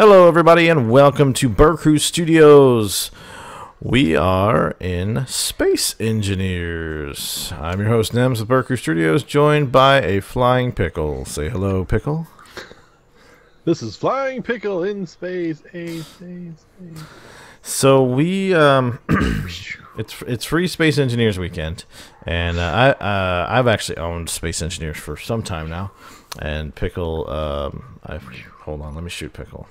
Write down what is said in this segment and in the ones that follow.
Hello, everybody, and welcome to BerCrew Studios. We are in Space Engineers. I'm your host, Nems, with BerCrew Studios, joined by a flying pickle. Say hello, pickle. This is Flying Pickle in space. So we it's Free Space Engineers weekend, and I've actually owned Space Engineers for some time now. And Pickle, hold on, let me shoot Pickle.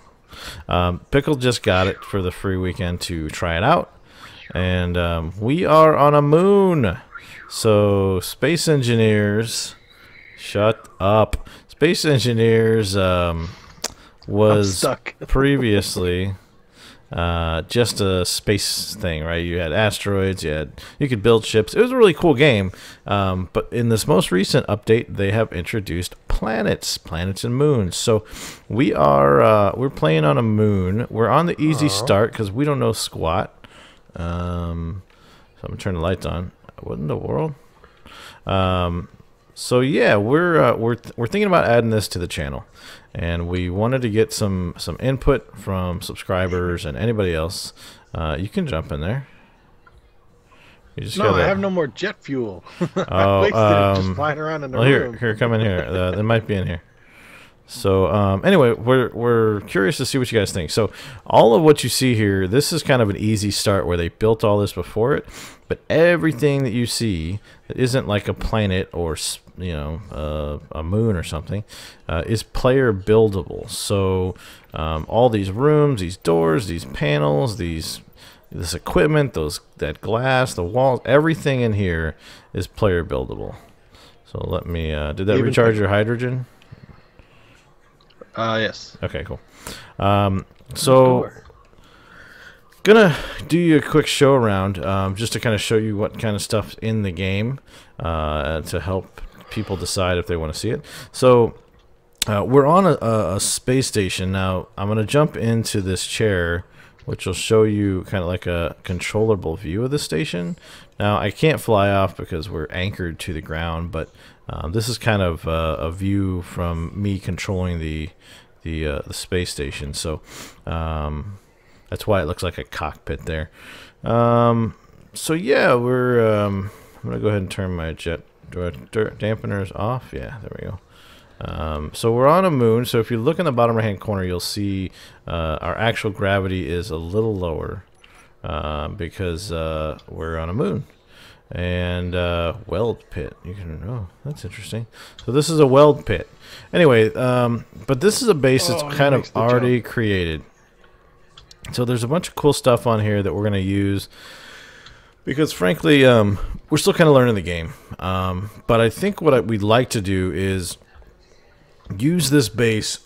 Pickle just got it for the free weekend to try it out, and we are on a moon. So Space Engineers, shut up. Space Engineers was previously just a space thing, right? You had asteroids, you could build ships. It was a really cool game, but in this most recent update, they have introduced planets and moons. So we're playing on a moon. We're on the easy start because we don't know squat. So I'm gonna turn the lights on. What in the world? So yeah, we're thinking about adding this to the channel, and we wanted to get some input from subscribers and anybody else. You can jump in there. You just I have no more jet fuel. Oh, just flying around in the room. Here, come in here. It might be in here. So anyway, we're curious to see what you guys think. So all of what you see here, this is kind of an easy start where they built all this before it, but everything that you see that isn't like a planet or a moon or something is player buildable. So all these rooms, these doors, these panels, this equipment, that glass, the walls, everything in here is player buildable. So let me did that recharge your hydrogen? Yes. Okay, cool. So gonna do you a quick show around just to kind of show you what kind of stuff's in the game to help people decide if they want to see it. So we're on a space station now. I'm gonna jump into this chair, which will show you kind of like a controllable view of the station. Now I can't fly off because we're anchored to the ground, but this is kind of a view from me controlling the space station. So that's why it looks like a cockpit there. So yeah, I'm gonna go ahead and turn my jet dampeners off. Yeah, there we go. So we're on a moon. So if you look in the bottom right hand corner, you'll see our actual gravity is a little lower because we're on a moon. And weld pit. That's interesting. So this is a weld pit. Anyway, but this is a base that's kind of already created. So there's a bunch of cool stuff on here that we're going to use because, frankly, we're still kind of learning the game. But I think what we'd like to do is use this base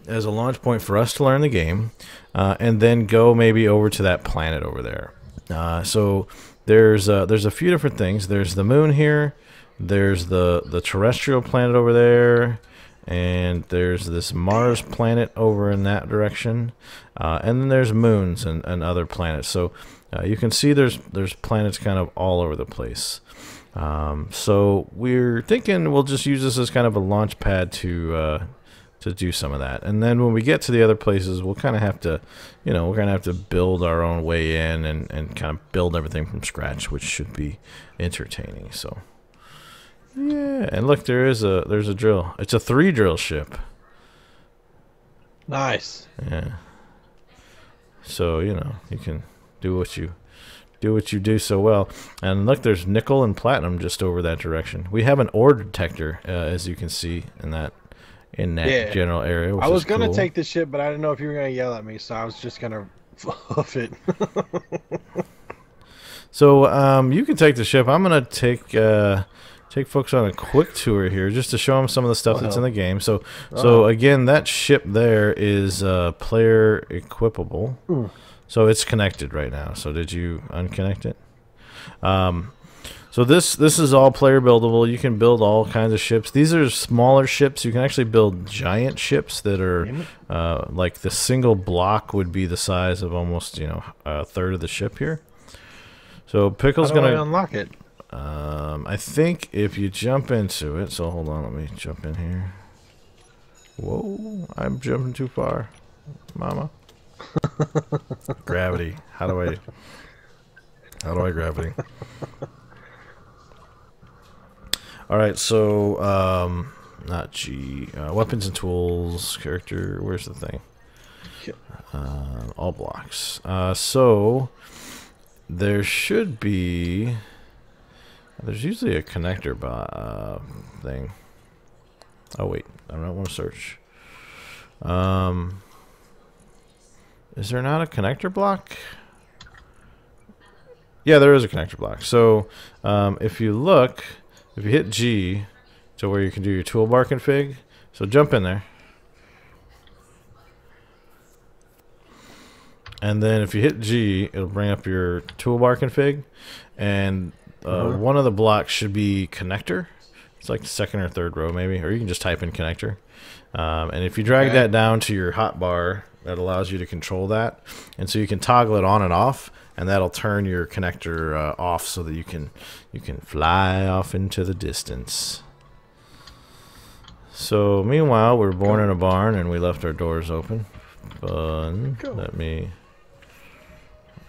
as a launch point for us to learn the game, and then go maybe over to that planet over there. So there's a few different things. There's the moon here. There's the terrestrial planet over there, and there's this Mars planet over in that direction, and then there's moons and other planets. So you can see there's planets kind of all over the place. So we're thinking we'll just use this as kind of a launch pad to do some of that, and then when we get to the other places, we'll kind of have to, we're gonna have to build our own way in and kind of build everything from scratch, which should be entertaining. So yeah, and look, there's a drill. It's a 3 drill ship. Nice. Yeah. So you can do what you do so well. And look, there's nickel and platinum just over that direction. We have an ore detector, as you can see in that general area. I was gonna take the ship, but I didn't know if you were gonna yell at me, so I was just gonna hoof it. So you can take the ship. I'm gonna take folks on a quick tour here just to show them some of the stuff that's in the game. So again, that ship there is player equipable. So it's connected right now. So did you unconnect it? So this is all player buildable. You can build all kinds of ships. These are smaller ships. You can actually build giant ships that are like the single block would be the size of almost a third of the ship here. So Pickle's gonna unlock it. I think if you jump into it. So hold on, let me jump in here. Whoa, I'm jumping too far. Mama. Gravity. How do I gravity? All right, so not G. Weapons and tools. Character. Where's the thing? All blocks. So there should be. There's usually a connector thing. Oh wait, I don't want to search. Is there not a connector block? Yeah, there is a connector block. So if you look, if you hit G to where you can do your toolbar config, so jump in there. And then if you hit G, it'll bring up your toolbar config. And one of the blocks should be connector. It's like the second or third row maybe, or you can just type in connector. And if you drag that down to your hotbar, that allows you to control that. And so you can toggle it on and off, and that'll turn your connector off so that you can fly off into the distance. So meanwhile, we're born in a barn and we left our doors open. Fun. Let me.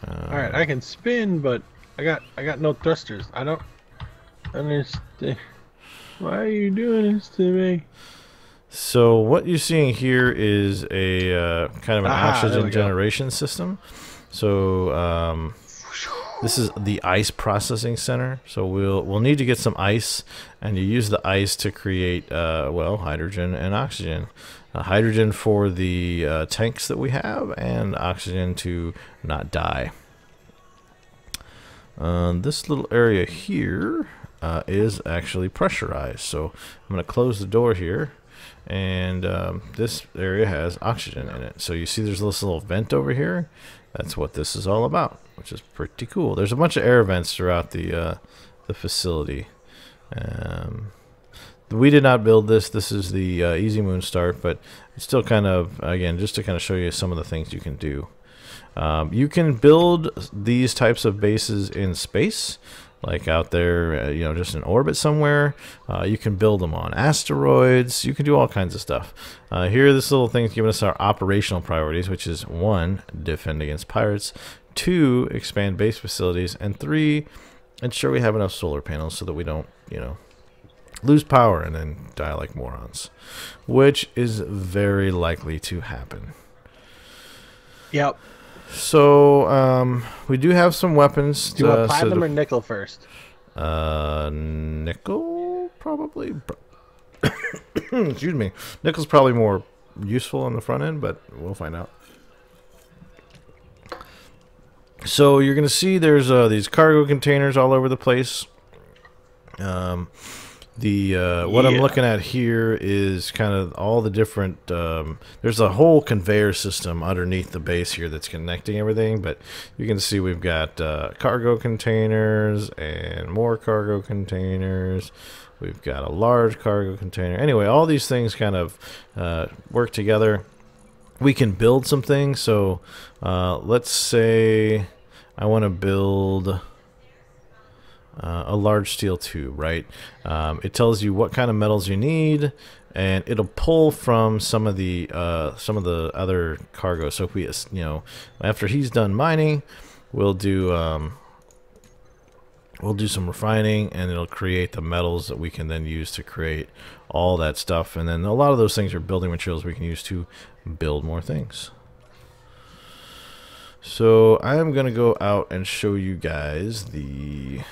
All right, I can spin, but I got no thrusters. I don't understand. Why are you doing this to me? So what you're seeing here is a kind of an oxygen generation system. So this is the ice processing center. So we'll need to get some ice, and you use the ice to create well, hydrogen and oxygen. Hydrogen for the tanks that we have, and oxygen to not die. This little area here is actually pressurized. So I'm going to close the door here. And this area has oxygen in it. So you see there's this little vent over here. That's what this is all about, which is pretty cool. There's a bunch of air vents throughout the facility. We did not build this. This is the easy moon start, but it's still kind of, again, just to kind of show you some of the things you can do. You can build these types of bases in space. Like out there, you know, just in orbit somewhere. You can build them on asteroids. You can do all kinds of stuff. Here, this little thing is giving us our operational priorities, which is 1, defend against pirates, 2, expand base facilities, and 3, ensure we have enough solar panels so that we don't, you know, lose power and then die like morons, which is very likely to happen. Yep. So, we do have some weapons. Do you want platinum or nickel first? Nickel, probably. Excuse me. Nickel's probably more useful on the front end, but we'll find out. So, you're going to see there's these cargo containers all over the place. What I'm looking at here is kind of all the different there's a whole conveyor system underneath the base here that's connecting everything, but you can see we've got cargo containers and more cargo containers. We've got a large cargo container. Anyway, all these things kind of work together. We can build some things. So let's say I want to build a large steel tube, right? It tells you what kind of metals you need, and it'll pull from some of the other cargo. So if we, you know, after he's done mining, we'll do some refining, and it'll create the metals that we can then use to create all that stuff. And then a lot of those things are building materials we can use to build more things. So I am gonna go out and show you guys there's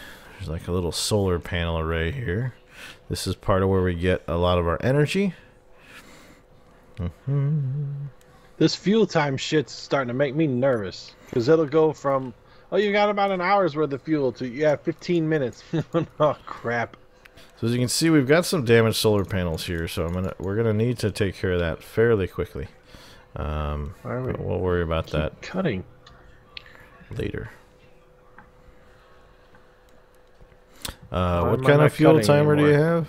like a little solar panel array here. This is part of where we get a lot of our energy. This fuel time shit's starting to make me nervous, because it'll go from, oh, you got about an hour's worth of fuel to, yeah, 15 minutes. Oh, crap. So as you can see, we've got some damaged solar panels here, so we're gonna need to take care of that fairly quickly. But we'll worry about that cutting later. What kind of fuel timer do you have?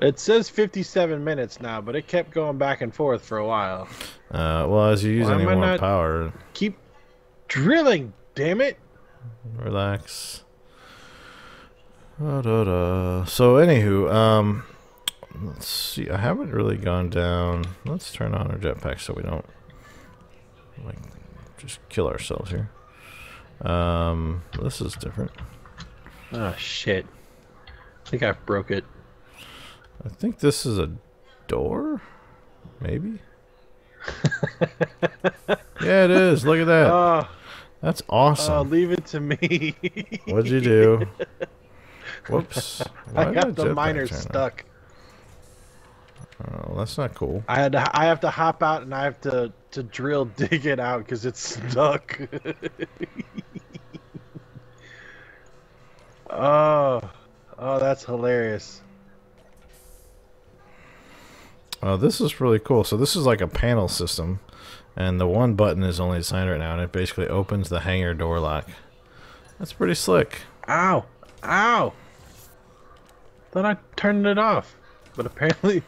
It says 57 minutes now, but it kept going back and forth for a while. Well, as you use any more power. Keep drilling, damn it. Relax. So, anywho, let's see. I haven't really gone down. Let's turn on our jetpack so we don't like just kill ourselves here. This is different. Oh shit! I think I broke it. I think this is a door, maybe. Yeah, it is. Look at that. That's awesome. Leave it to me. What'd you do? Whoops. I got the miner stuck. Oh, that's not cool. I have to hop out and I have to drill dig it out because it's stuck. Oh, that's hilarious. This is really cool. So this is like a panel system, and the one button is only assigned right now, and it basically opens the hangar door lock. That's pretty slick. Ow! Ow! Thought I turned it off, but apparently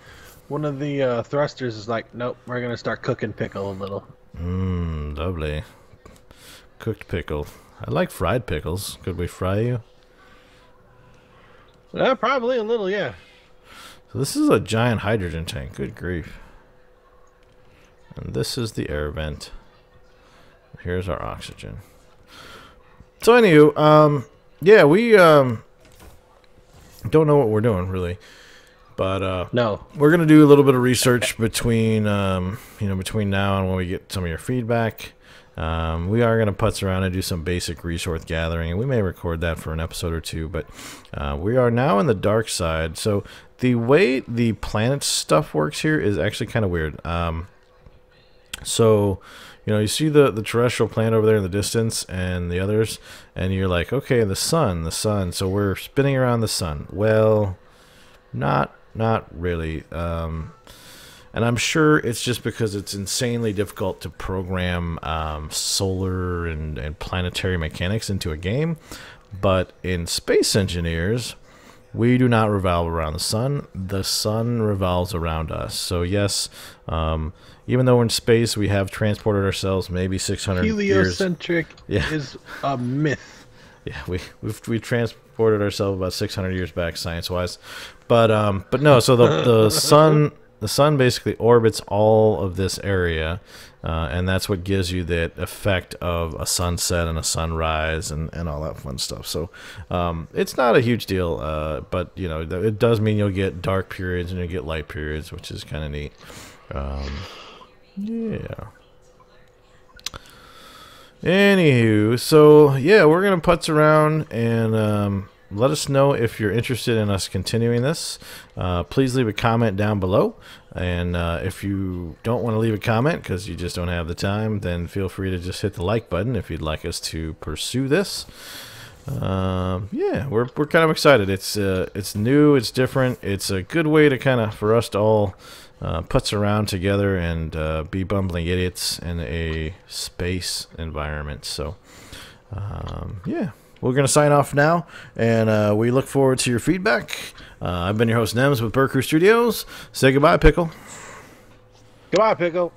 one of the thrusters is like, nope, we're gonna start cooking pickle a little. Mmm, lovely. Cooked pickle. I like fried pickles. Could we fry you? Probably a little, yeah. So this is a giant hydrogen tank. Good grief. And this is the air vent. Here's our oxygen. So anywho, yeah, we don't know what we're doing really, but no, we're gonna do a little bit of research between between now and when we get some of your feedback. We are going to putz around and do some basic resource gathering, and we may record that for an episode or two, but we are now in the dark side. So the way the planet stuff works here is actually kind of weird. So, you see the terrestrial planet over there in the distance and the others, and you're like, okay, the sun. So we're spinning around the sun. Well, not really. And I'm sure it's just because it's insanely difficult to program solar and planetary mechanics into a game. But in Space Engineers, we do not revolve around the sun. The sun revolves around us. So yes, even though we're in space, we have transported ourselves maybe 600 years. Heliocentric is a myth. Yeah, we transported ourselves about 600 years back, science-wise. But no. So the sun. The sun basically orbits all of this area, and that's what gives you that effect of a sunset and a sunrise and all that fun stuff. So it's not a huge deal, but it does mean you'll get dark periods and you'll get light periods, which is kind of neat. Yeah. Anywho, so yeah, we're gonna putz around and let us know if you're interested in us continuing this. Please leave a comment down below. And if you don't want to leave a comment because you just don't have the time, then feel free to just hit the like button if you'd like us to pursue this. Yeah, we're kind of excited. It's new, it's different. It's a good way to for us to all putz around together and be bumbling idiots in a space environment. So yeah. We're going to sign off now, and we look forward to your feedback. I've been your host, Nems, with BerCrew Studios. Say goodbye, Pickle. Goodbye, Pickle.